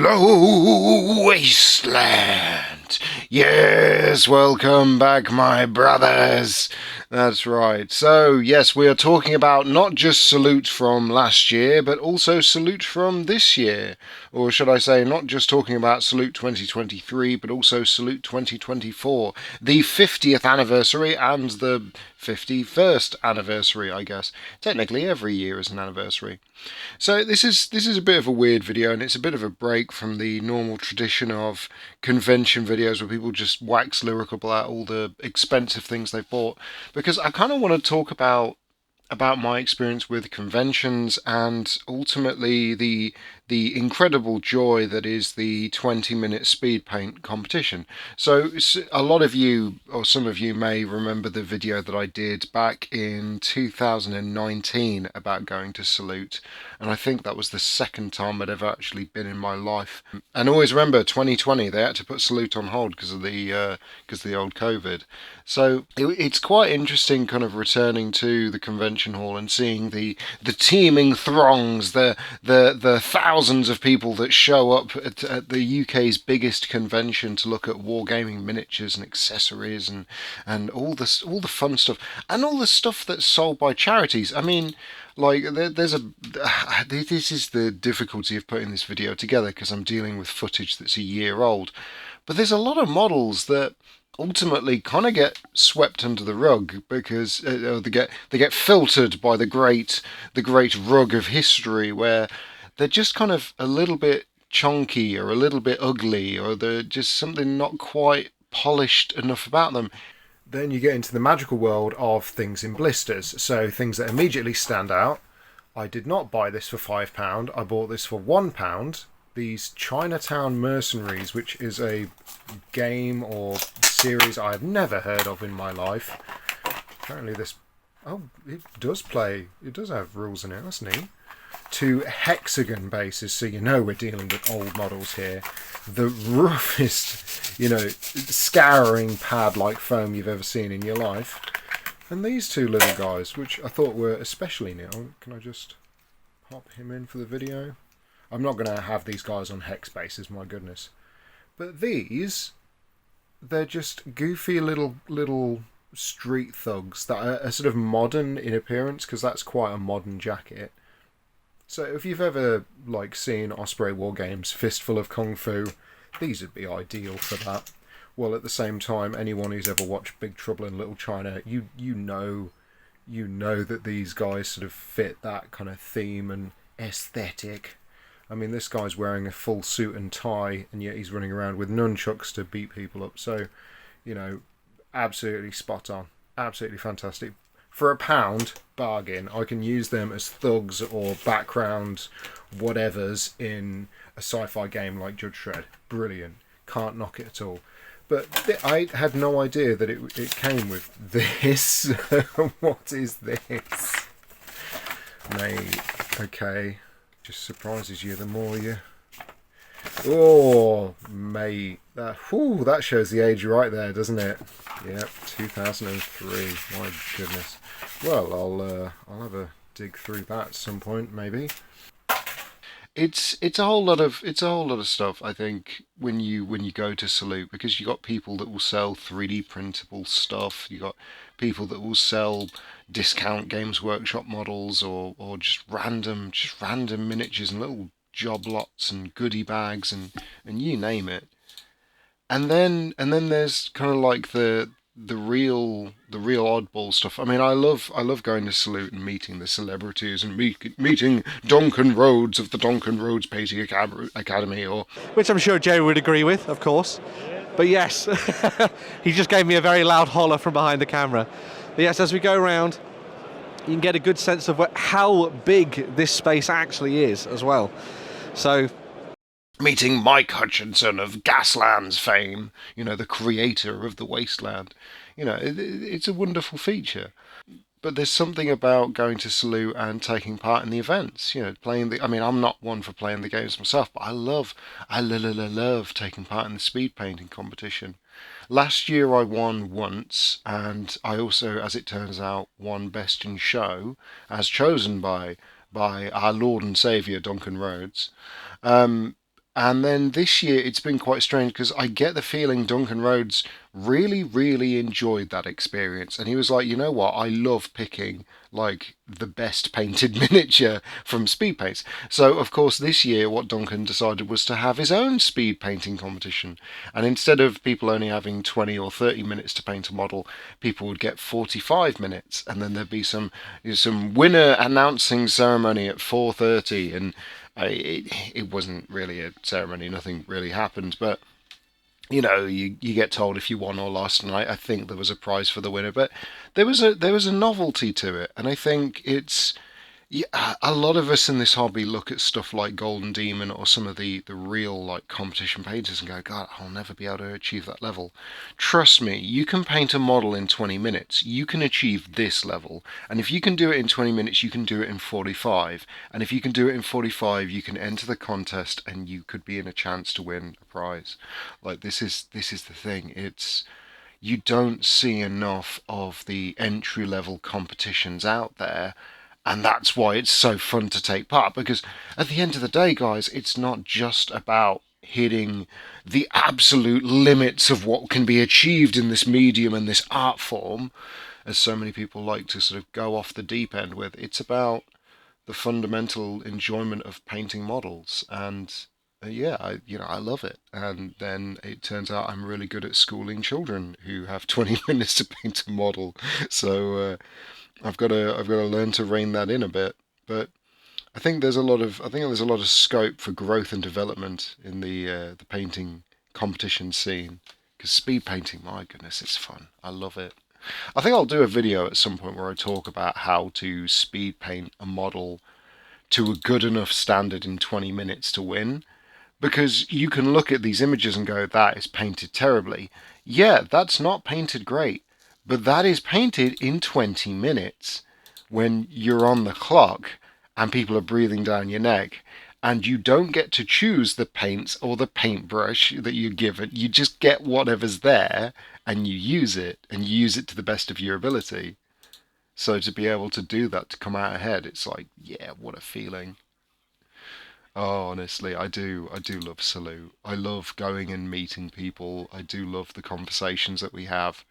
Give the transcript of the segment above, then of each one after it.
Hello, Wasteland! Yes, welcome back, my brothers! That's right. So, yes, we are talking about not just Salute from last year, but also Salute from this year. Or should I say, not just talking about Salute 2023, but also Salute 2024. The 50th anniversary and the 51st anniversary, I guess. Technically, every year is an anniversary. So this is a bit of a weird video, and it's a bit of a break from the normal tradition of convention videos where people just wax lyrical about all the expensive things they bought, because I kind of want to talk about my experience with conventions and ultimately the incredible joy that is the 20-minute speed paint competition. So a lot of you, or some of you, may remember the video that I did back in 2019 about going to Salute, and I think that was the second time I'd ever actually been in my life. And always remember 2020, they had to put Salute on hold because of the old COVID. So it's quite interesting kind of returning to the convention hall and seeing the teeming throngs, the thousands of people that show up at the UK's biggest convention to look at wargaming miniatures and accessories and all the fun stuff, and all the stuff that's sold by charities. I mean, like this is the difficulty of putting this video together, because I'm dealing with footage that's a year old, but there's a lot of models that ultimately kind of get swept under the rug because they get filtered by the great rug of history, where they're just kind of a little bit chunky or a little bit ugly, or they're just something not quite polished enough about them. Then you get into the magical world of things in blisters, so things that immediately stand out. I did not buy this for £5, I bought this for £1. These Chinatown Mercenaries, which is a game or series I have never heard of in my life. Apparently this... Oh, it does have rules in it, that's neat. 2 hexagon bases, so you know we're dealing with old models here. The roughest, scouring pad-like foam you've ever seen in your life. And these 2 little guys, which I thought were especially neat. Can I just pop him in for the video? I'm not going to have these guys on hex bases, my goodness. But these, they're just goofy little street thugs that are sort of modern in appearance, because that's quite a modern jacket. So if you've ever seen Osprey Wargames Fistful of Kung Fu, these would be ideal for that. Well, at the same time, anyone who's ever watched Big Trouble in Little China, you know that these guys sort of fit that kind of theme and aesthetic. I mean, this guy's wearing a full suit and tie, and yet he's running around with nunchucks to beat people up. So, absolutely spot on. Absolutely fantastic. For £1, bargain. I can use them as thugs or background whatevers in a sci-fi game like Judge Dredd. Brilliant. Can't knock it at all. But I had no idea that it came with this. What is this? Mate, okay. Just surprises you the more you... Oh, mate. That shows the age right there, doesn't it? Yep, 2003. My goodness. Well, I'll have a dig through that at some point, maybe. It's a whole lot of stuff, I think, when you go to Salute, because you got people that will sell 3D printable stuff, you got people that will sell discount Games Workshop models, or just random miniatures and little job lots and goodie bags and you name it. And then there's kind of like the real oddball stuff. I mean, I love going to Salute and meeting the celebrities and meeting Duncan Rhodes of the Duncan Rhodes Painting Academy, or which I'm sure Joe would agree with, of course. But yes, he just gave me a very loud holler from behind the camera. But yes, as we go around, you can get a good sense of how big this space actually is as well. So, meeting Mike Hutchinson of Gaslands fame, the creator of the Wasteland. It's a wonderful feature. But there's something about going to Salute and taking part in the events. I mean, I'm not one for playing the games myself, but I love taking part in the speed painting competition. Last year I won once, and I also, as it turns out, won Best in Show, as chosen by our Lord and Saviour Duncan Rhodes. And then this year it's been quite strange because I get the feeling Duncan Rhodes really, really enjoyed that experience. And he was like, you know what, I love picking like the best painted miniature from speed paints. So of course this year what Duncan decided was to have his own speed painting competition. And instead of people only having 20 or 30 minutes to paint a model, people would get 45 minutes, and then there'd be some winner announcing ceremony at 4:30. And it wasn't really a ceremony. Nothing really happened, but you get told if you won or lost, and I think there was a prize for the winner, but there was a novelty to it, and I think it's yeah, a lot of us in this hobby look at stuff like Golden Demon or some of the real like competition painters and go, God, I'll never be able to achieve that level. Trust me, you can paint a model in 20 minutes. You can achieve this level. And if you can do it in 20 minutes, you can do it in 45. And if you can do it in 45, you can enter the contest and you could be in a chance to win a prize. Like this is the thing. It's you don't see enough of the entry level competitions out there, and that's why it's so fun to take part, because at the end of the day, guys, it's not just about hitting the absolute limits of what can be achieved in this medium and this art form, as so many people like to sort of go off the deep end with. It's about the fundamental enjoyment of painting models, and yeah, I love it. And then it turns out I'm really good at schooling children who have 20 minutes to paint a model. So I've got to learn to rein that in a bit. But I think there's a lot of scope for growth and development in the painting competition scene. Because speed painting, my goodness, it's fun. I love it. I think I'll do a video at some point where I talk about how to speed paint a model to a good enough standard in 20 minutes to win. Because you can look at these images and go, that is painted terribly. Yeah, that's not painted great, but that is painted in 20 minutes when you're on the clock and people are breathing down your neck. And you don't get to choose the paints or the paintbrush that you're given. You just get whatever's there and you use it, and you use it to the best of your ability. So to be able to do that, to come out ahead, it's like, yeah, what a feeling. Oh, honestly, I do love Salute. I love going and meeting people. I do love the conversations that we have.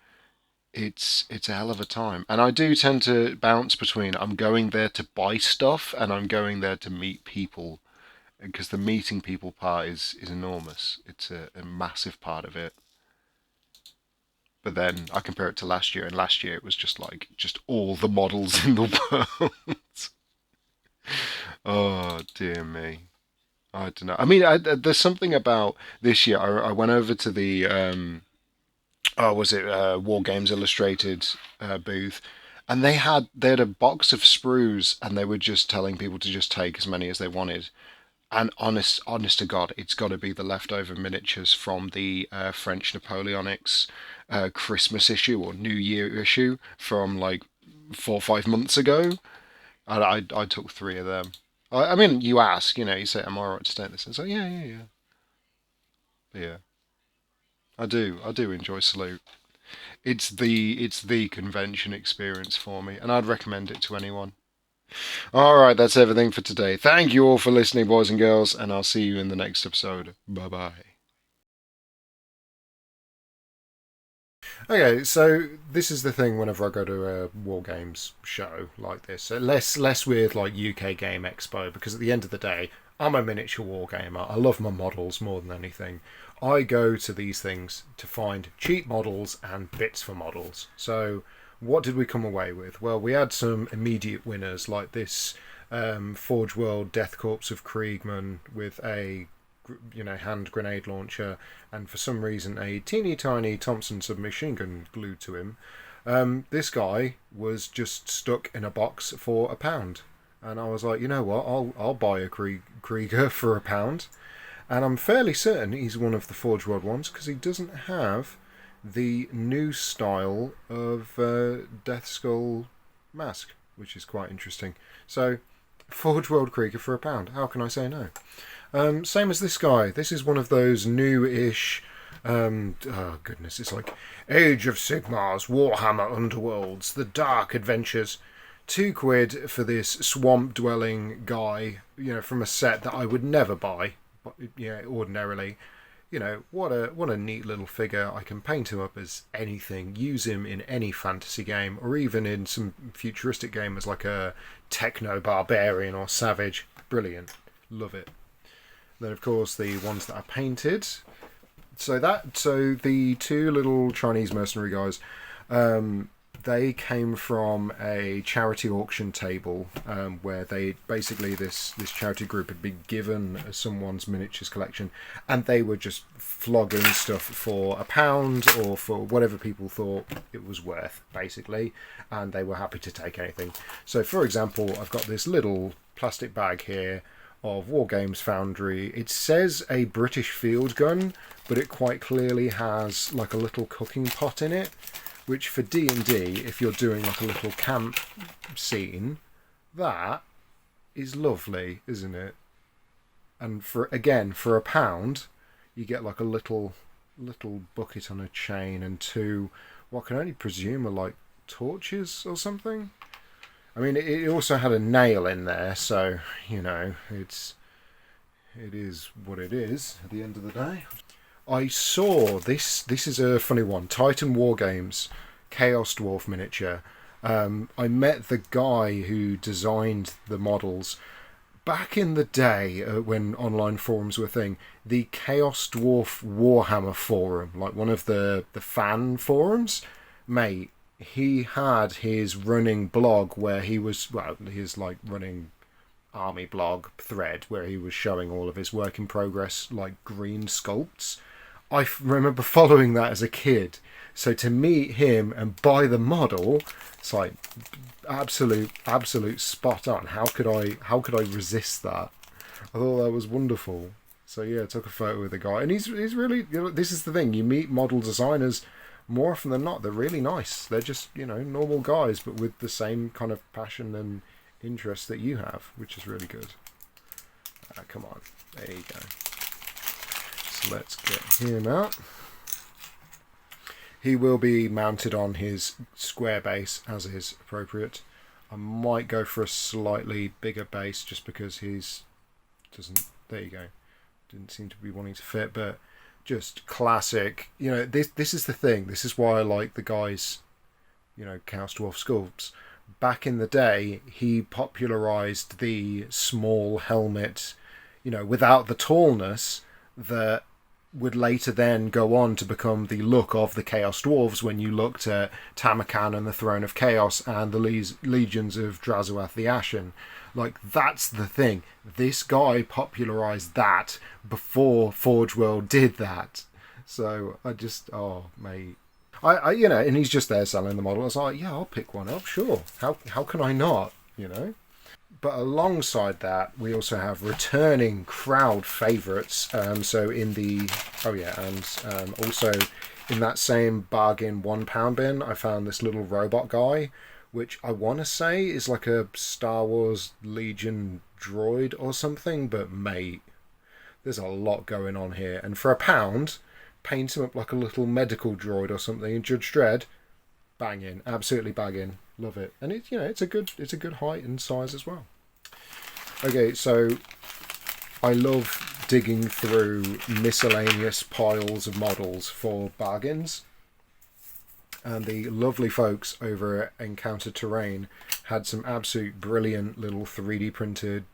It's a hell of a time. And I do tend to bounce between I'm going there to buy stuff and I'm going there to meet people, because the meeting people part is enormous. It's a massive part of it. But then I compare it to last year, and last year it was just like just all the models in the world. Oh dear me. I don't know. I mean, there's something about this year. I went over to the was it War Games Illustrated booth, and they had a box of sprues, and they were just telling people to just take as many as they wanted. And honest to God, it's got to be the leftover miniatures from the French Napoleonics Christmas issue or New Year issue from like 4 or 5 months ago. I took three of them. I mean, you ask, you say, "Am I alright to take this?" And so, yeah, yeah, yeah, but yeah. I do enjoy Salute. It's the convention experience for me, and I'd recommend it to anyone. All right, that's everything for today. Thank you all for listening, boys and girls, and I'll see you in the next episode. Bye bye. Okay, so this is the thing whenever I go to a War Games show like this. Less with like UK Game Expo, because at the end of the day, I'm a miniature war gamer. I love my models more than anything. I go to these things to find cheap models and bits for models. So what did we come away with? Well, we had some immediate winners like this Forge World Death Corpse of Kriegman with a hand grenade launcher, and for some reason a teeny tiny Thompson submachine gun glued to him. This guy was just stuck in a box for £1, and I was like, you know what? I'll buy a Krieger for £1, and I'm fairly certain he's one of the Forge World ones because he doesn't have the new style of Death Skull mask, which is quite interesting. So, Forge World Krieger for £1. How can I say no? Same as this guy. This is one of those new-ish. Oh goodness, it's like Age of Sigmars, Warhammer Underworlds, The Dark Adventures. £2 for this swamp-dwelling guy, from a set that I would never buy. yeah, ordinarily. You know, what a neat little figure. I can paint him up as anything, use him in any fantasy game, or even in some futuristic game as like a techno barbarian or savage. Brilliant. Love it. Then of course the ones that I painted. So the two little Chinese mercenary guys, they came from a charity auction table where they basically this charity group had been given someone's miniatures collection, and they were just flogging stuff for £1 or for whatever people thought it was worth, basically, and they were happy to take anything. So, for example, I've got this little plastic bag here of Wargames Foundry. It says a British field gun, but it quite clearly has like a little cooking pot in it, which for D&D, if you're doing like a little camp scene, that is lovely, isn't it? And for £1, you get like a little bucket on a chain and two, what I can only presume are like torches or something. I mean, it also had a nail in there, so, you know, it is what it is at the end of the day. I saw this is a funny one, Titan Wargames Chaos Dwarf miniature. I met the guy who designed the models back in the day when online forums were a thing. The Chaos Dwarf Warhammer forum, like one of the fan forums, mate. He had his running blog where he was, well, his like running army blog thread where he was showing all of his work in progress, like green sculpts. I remember following that as a kid. So to meet him and buy the model, it's like absolute spot on. How could I resist that? I thought that was wonderful. So yeah, I took a photo with the guy, and he's really, you know, this is the thing. You meet model designers more often than not. They're really nice. They're just, you know, normal guys, but with the same kind of passion and interest that you have, which is really good. Come on, there you go. So let's get him out. He will be mounted on his square base as is appropriate. I might go for a slightly bigger base just because there you go. Didn't seem to be wanting to fit, but just classic. You know, this is the thing. This is why I like the guys, you know, Chaos Dwarf sculpts. Back in the day, he popularized the small helmet, you know, without the tallness that would later then go on to become the look of the Chaos Dwarves when you looked at Tamakan and the Throne of Chaos and the Legions of Drazuath the Ashen. Like, that's the thing. This guy popularized that before Forge World did that. So I just, oh, mate. I you know, and he's just there selling the model. I was like, yeah, I'll pick one up, sure. How can I not, you know? But alongside that, we also have returning crowd favourites. So in the also in that same bargain £1 bin, I found this little robot guy, which I want to say is like a Star Wars Legion droid or something. But mate, there's a lot going on here, and for £1, paint him up like a little medical droid or something. And Judge Dredd, banging, absolutely banging. Love it, and it's, you know, it's a good height and size as well. Okay, so I love digging through miscellaneous piles of models for bargains, and the lovely folks over at Encounter Terrain had some absolute brilliant little 3D printed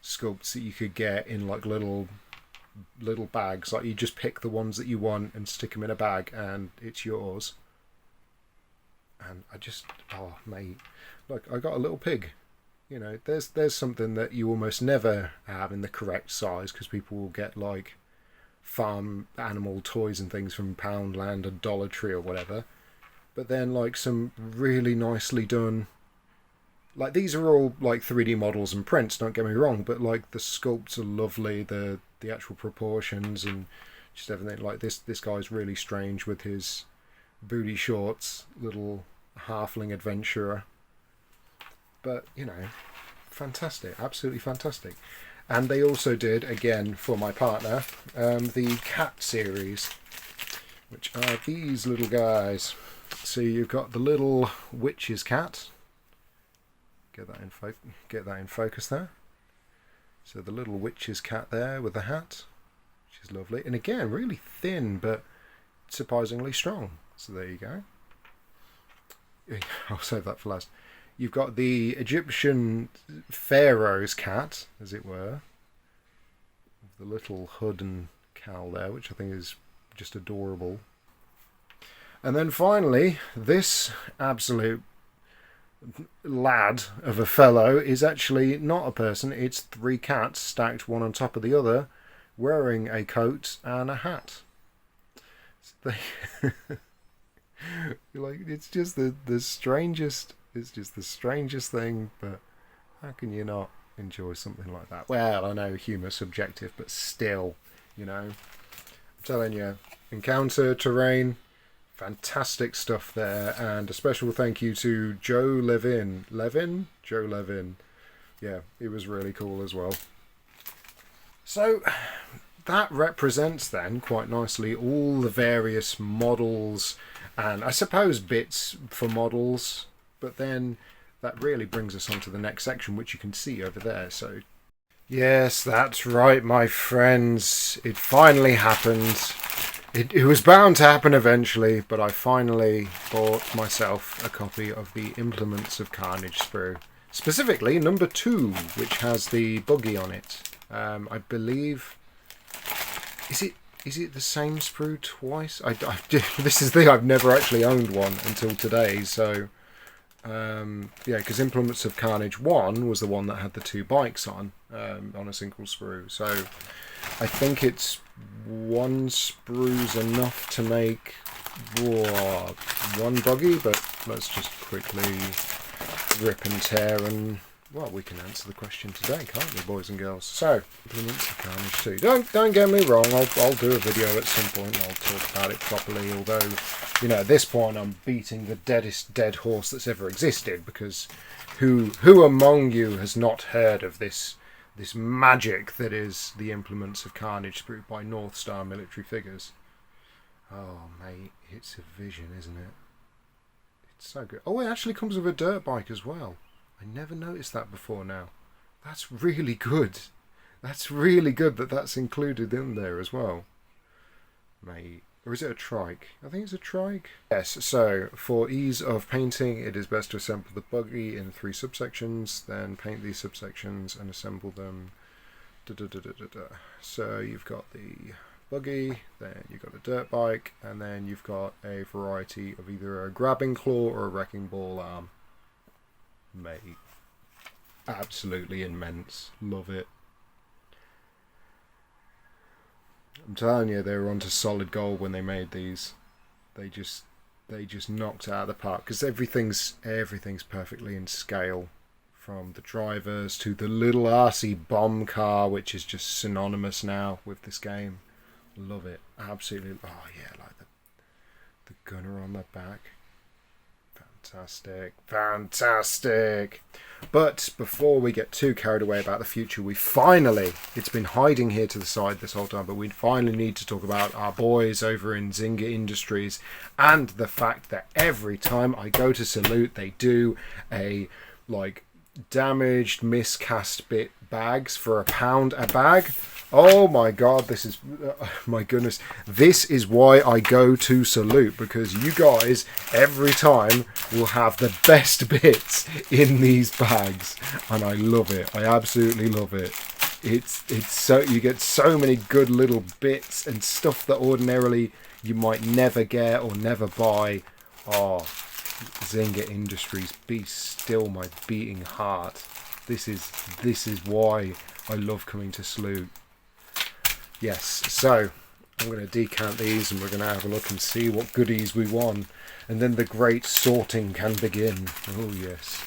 sculpts that you could get in like little bags. Like, you just pick the ones that you want and stick them in a bag, and it's yours. And I just, oh mate, look, I got a little pig. You know, there's something that you almost never have in the correct size, because people will get like farm animal toys and things from Poundland or Dollar Tree or whatever. But then like some really nicely done, like, these are all like 3D models and prints, don't get me wrong, but like the sculpts are lovely, the actual proportions and just everything. Like this guy's really strange with his booty shorts, little halfling adventurer. But, you know, fantastic, absolutely fantastic. And they also did, again, for my partner, the cat series, which are these little guys. So you've got the little witch's cat. Get that in focus there. So the little witch's cat there with the hat. is lovely. And again, really thin, but surprisingly strong. So there you go. I'll save that for last. You've got the Egyptian pharaoh's cat, as it were. The little hood and cowl there, which I think is just adorable. And then finally, this absolute lad of a fellow is actually not a person. It's 3 cats stacked one on top of the other, wearing a coat and a hat. So like, it's just the strangest. It's just the strangest thing. But how can you not enjoy something like that? Well, I know humour's subjective, but still, I'm telling you, encounter terrain. Fantastic stuff there, and a special thank you to Joe Levin. Joe Levin. Yeah, it was really cool as well. So that represents then quite nicely all the various models and I suppose bits for models, but then that really brings us on to the next section, which you can see over there. So yes, that's right, my friends. It finally happened. It was bound to happen eventually, but I finally bought myself a copy of the Implements of Carnage sprue. Specifically, number 2, which has the buggy on it. I believe... Is it the same sprue twice? This is the thing, I've never actually owned one until today, so... yeah, because Implements of Carnage 1 was the one that had the 2 bikes on a single sprue. So I think it's 1 sprue's enough to make 1 buggy, but let's just quickly rip and tear and, well, we can answer the question today, can't we, boys and girls? So, Implements of Carnage 2. Don't get me wrong, I'll do a video at some point, I'll talk about it properly, although, at this point I'm beating the deadest dead horse that's ever existed, because who among you has not heard of this magic that is the Implements of Carnage sprue by North Star Military Figures? Oh, mate, it's a vision, isn't it? It's so good. Oh, it actually comes with a dirt bike as well. I never noticed that before now. That's really good. That's really good that that's included in there as well. Mate. Or is it a trike? I think it's a trike. Yes, so for ease of painting, it is best to assemble the buggy in 3 subsections, then paint these subsections and assemble them. So you've got the buggy, then you've got a dirt bike, and then you've got a variety of either a grabbing claw or a wrecking ball arm. Mate, absolutely immense. Love it. I'm telling you, they were onto solid gold when they made these. They just knocked it out of the park, because everything's perfectly in scale, from the drivers to the little RC bomb car, which is just synonymous now with this game. Love it, absolutely. Oh yeah, like the gunner on the back. Fantastic. But before we get too carried away about the future, it's been hiding here to the side this whole time, but we finally need to talk about our boys over in Zynga Industries and the fact that every time I go to Salute, they do a damaged miscast bit bags for £1 a bag. Oh my god, my goodness, this is why I go to Salute, because you guys every time will have the best bits in these bags, and I love it. I absolutely love it. It's so, you get so many good little bits and stuff that ordinarily you might never get or never buy. Oh, Zynga Industries, be still my beating heart. This is why I love coming to Salute. Yes, so I'm going to decant these and we're going to have a look and see what goodies we won. And then the great sorting can begin. Oh yes.